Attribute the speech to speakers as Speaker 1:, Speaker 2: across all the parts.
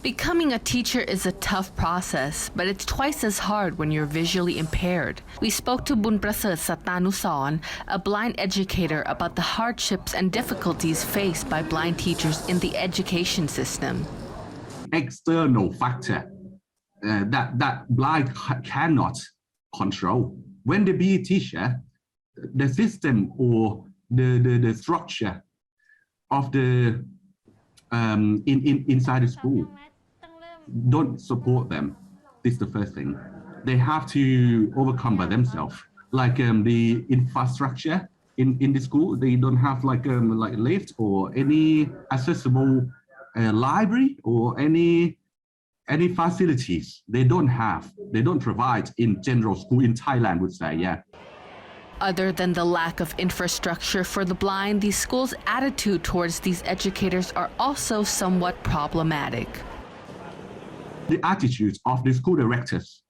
Speaker 1: Becoming a teacher is a tough process, but it's twice as hard when you're visually impaired. We spoke to Bunprasert Sattanusaran, a blind educator, about the hardships and difficulties faced by blind teachers in the education system.
Speaker 2: External factor that blind cannot control. When they be a teacher, the system or the structure of the inside the school don't support them. This is the first thing. They have to overcome by themselves. Like the infrastructure in the school, they don't have like lift or any accessible library or any facilities. They don't provide in general school in Thailand, would say, yeah.
Speaker 1: Other than the lack of infrastructure for the blind, the school's attitude towards these educators are also somewhat problematic.
Speaker 2: The attitude of the school directors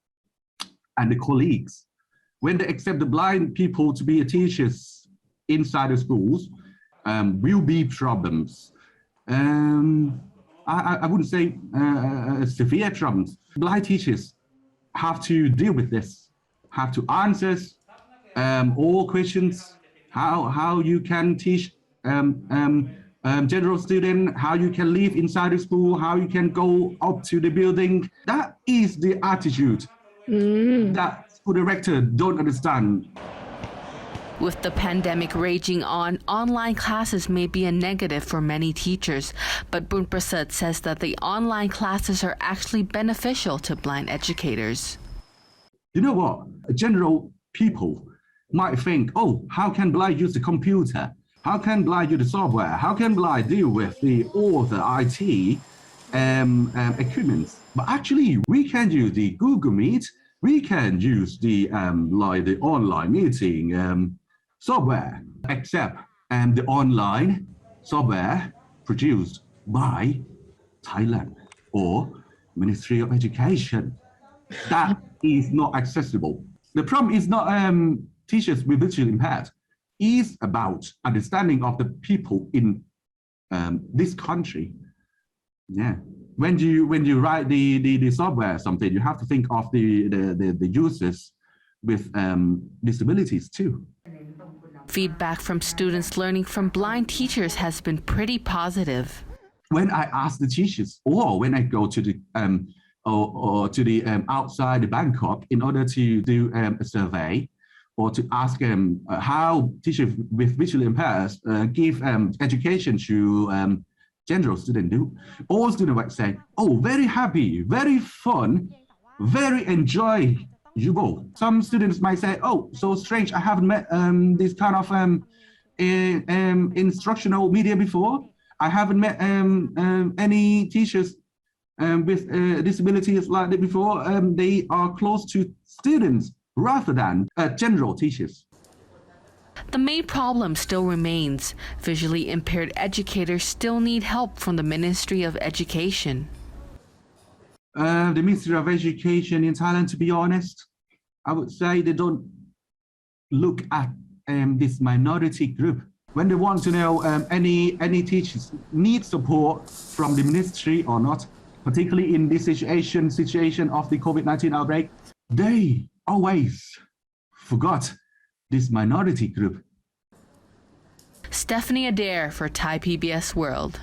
Speaker 2: and the colleagues, when they accept the blind people to be teachers inside the schools, will be problems. I wouldn't say severe problems. Blind teachers have to deal with this, have to answer all questions, how you can teach general student, how you can live inside the school, how you can go up to the building. That is the attitude that school director don't understand.
Speaker 1: With the pandemic raging on, online classes may be a negative for many teachers, but Bunprasert says that the online classes are actually beneficial to blind educators.
Speaker 2: You know what? General people might think, oh, how can blind use the computer? How can blind use the software? How can blind deal with all the IT equipment? But actually, we can use the Google Meet. We can use the online meeting software, except the online software produced by Thailand or Ministry of Education. That is not accessible. The problem is not teachers with visually impaired. Is about understanding of the people in this country. Yeah, when you write the software or something, you have to think of the users with disabilities too.
Speaker 1: Feedback from students learning from blind teachers has been pretty positive.
Speaker 2: When I ask the teachers, or when I go to the outside Bangkok in order to do a survey, or to ask them how teachers with visually impaired give education to general students do. All students would say, oh, very happy, very fun, very enjoyable. Some students might say, oh, so strange, I haven't met this kind of instructional media before. I haven't met any teachers with disabilities like that before. They are close to students rather than general teachers.
Speaker 1: The main problem still remains. Visually impaired educators still need help from the Ministry of Education.
Speaker 2: The Ministry of Education in Thailand, to be honest, I would say they don't look at this minority group. When they want to know any teachers need support from the ministry or not, particularly in this situation of the COVID-19 outbreak, they always forgot this minority group.
Speaker 1: Stephanie Adair for Thai PBS World.